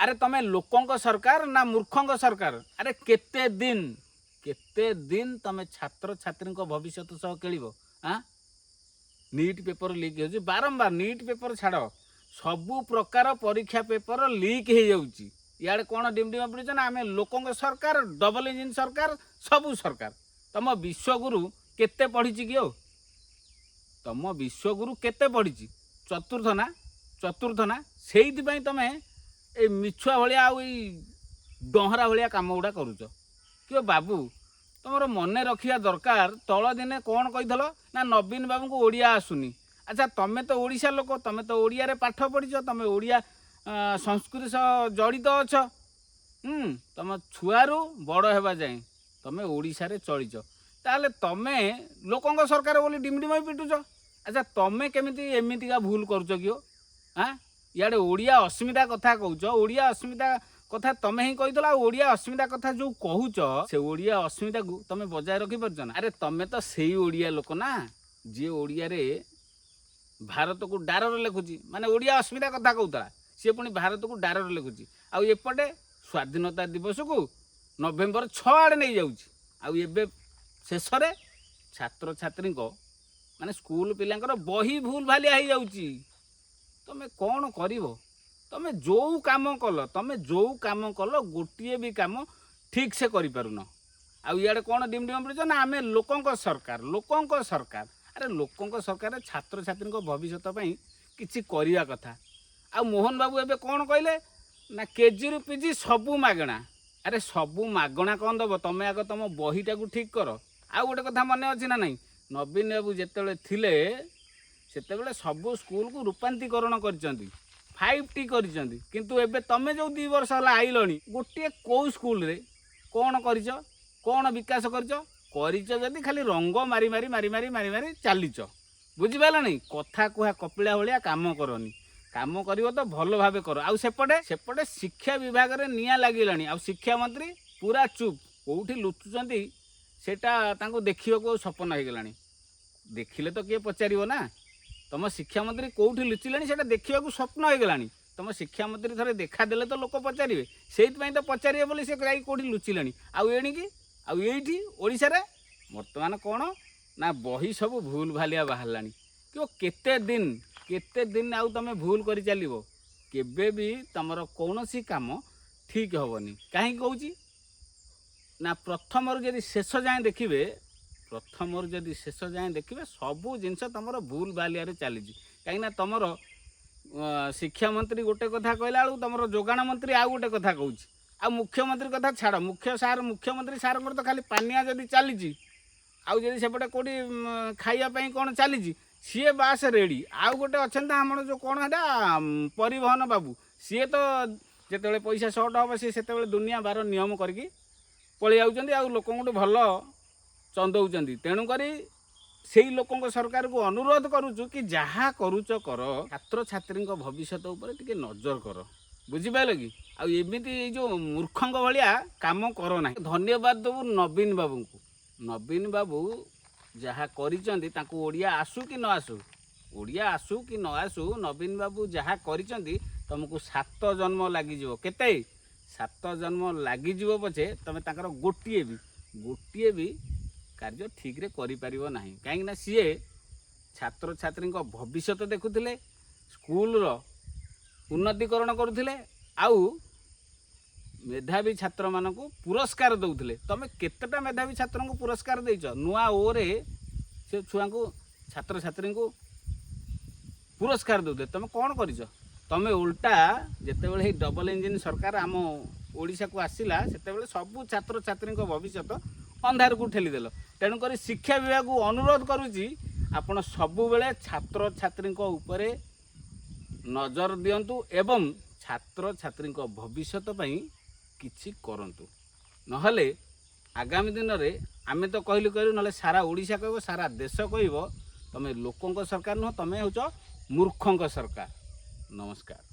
अरे तमे लोकंक सरकार ना मूर्खंक सरकार। अरे केते दिन तमे छात्र छात्री भविष्य सह खेल। हाँ नीट पेपर लीक हो बारंबार नीट पेपर छाड़ सबू प्रकार परीक्षा पेपर लीक हो जाऊँगी। इे कौन डिमडिमा पड़े ना आम लोकों सरकार डबल इंजिन सरकार सबू सरकार। तुम विश्वगुरु केते पढ़ी कि तुम विश्वगुरु केते पढ़ी चतुर्थ ना से तुम ये मिछुआ भाया डहरा भाया कम गुड़ा करुच कि बाबू तुम मन रखा दरकार। तल दिने कौन कही ना नवीन बाबू को ओडिया आसुनी। अच्छा तुम तो ओडिशा लोक तुम तो ओडिया रे पाठ पढ़ीच तुम ओडिया संस्कृति सह जड़ित अछ। तुम छुआरू बड़ होगा जाए तुम ओडिशा रे चलीच ताले तुम लोकों सरकार बोली डिमडिम पिटुच। अच्छा तुम केमी एमतीका भूल करुच कि हाँ इे ओडिया अस्मिता कथा कहूच ओडिया अस्मिता कथा तुम ही कहीदल ओडिया अस्मिता कथा जो कहूच से ओडिया अस्मिता को तुम बजाय रखी पार्छ ना। अरे तुम तो सही ओडिया लोक ना जी ओडिया रे भारत को डार लिखुची माने ओडिया अस्मिता कथा कहूला सी पुणी भारत को डार लिखुची आउपटे स्वाधीनता दिवस को नवेम्बर 6 आड़े नहीं जाऊँगी शेष छात्र छात्री माने स्कूल पिलांकर बही भूल भालिया हो जाऊँगी। तुम कौन कर तुम जो काम कल गोटे भी काम ठीक से करें आड़े कौन डिमडिम पड़े ना आम लोकों सरकार। अरे लोकों सरकार छात्र छात्री भविष्य किसी करवा कथा। आ मोहन बाबू एबे कौन कहले ना केजी रु पीजी सबू मागणा। अरे सबू मागणा कौन दब तुम आग तुम बहीटा को ठीक कर। आउ गोटे कथा मन अच्छी ना नहीं नवीन बाबू जिते थिले सेतेबेले सबू स्कूल को रूपांतरीकरण कर 5T करिसेंती किंतु एबे तमे जो 2 वर्ष हला आइलणी गोटे को स्कूल रे कौन करिस कौन विकास करिस जदि खाली रंग मारी मारी मारी मारी मारी मारी चलीच बुझिपारा नहीं कथा कुहा कपिला भाया काम करनी काम करिवो तो भल भाव कर। आउ सेपटे शिक्षा विभाग रे निया लागिलानी आ शिक्षा मंत्री पूरा चुप कोठी लुचुचंती सेटा तांको देखियो को सपन हो गलानी। देखिले तो किए पचारिवो ना तुम शिक्षा मंत्री कौटी लुचिले से देखा स्वप्न हो गलानी। तुम शिक्षा मंत्री थे देखादेले तो लोक पचारे से तो पचारे बोली से कौटी लुचिले आएणिकी आईटी ओडिशा रे वर्तमान कौन ना बही सब भूल भालिया बाहर कि केते दिन आउ तुम भूल कर चलो केबे भी तुमर कौन सी काम ठीक हेनी कहीं कहूँ ना प्रथम जदि शेष जाए देखिए शेष जाए देखिए सबू जिनस तुम भूल भालिया चली कहीं तुम शिक्षा मंत्री गोटे कथा कहला बेलू तुम जोगाण मंत्री आउ गोटे कथा कहूँ आ मुख्यमंत्री कथा छाड़ मुख्यमंत्री सार तो खाली पानिया जदि चली आउ जदि सेपटे कौटी खाइबापी कौन चली सी बास रेडी आउ गोटे अच्छा आम जो कौन है परिवहन बाबू सी तो जिते पैसा सर्ट हम सी से दुनिया बार नियम करके पलि जाऊँच आ लोक भल चंदौं तेणुक से लोकों सरकार को अनुरोध करुचु कि जहाँ करुच कर छात्र छात्री भविष्य टे नजर कर बुझिपाल कि आमती जो मूर्खों भाया काम कर ना। धन्यवाद देवु नवीन बाबू को। नवीन बाबू जहाँ करिया आसू कि न आसू ओडिया आसू कि न आसू नवीन बाबू जहाँ करिसेंती तुमको 7 जन्म लगिज केते 7 जन्म लगिज पछे तुम ताकर गोटे भी कार्य ठीक रे करि परिबो नाही कहीं सी छात्र छात्री भविष्य देखुले स्कूल रो उन्नतीकरण करुले आउ मेधावी छात्र मानक पुरस्कार दौले। तुम केतेटा मेधावी छात्र को पुरस्कार देच नुआ ओरे से छुआ को छात्र छात्री को पुरस्कार दौले तुम कौन कर तुम उल्टा जिते बड़े डबल इंजिन सरकार आम ओडिशा को आसला से सबू छात्र छात्री भविष्य अंधार को ठेलीदेल। तेणुक शिक्षा विभाग को अनुरोध करुच्ची आपण सबु बेले छात्र छात्री उपरे नजर दियंतु एवं छात्र छात्री भविष्य किछि करंतु नहले आगामी दिन में आमे तो कहलु ना सारा ओडिशा कह सारा देश कह तुम लोकों सरकार नुह तुम हूँ मूर्खों सरकार। नमस्कार।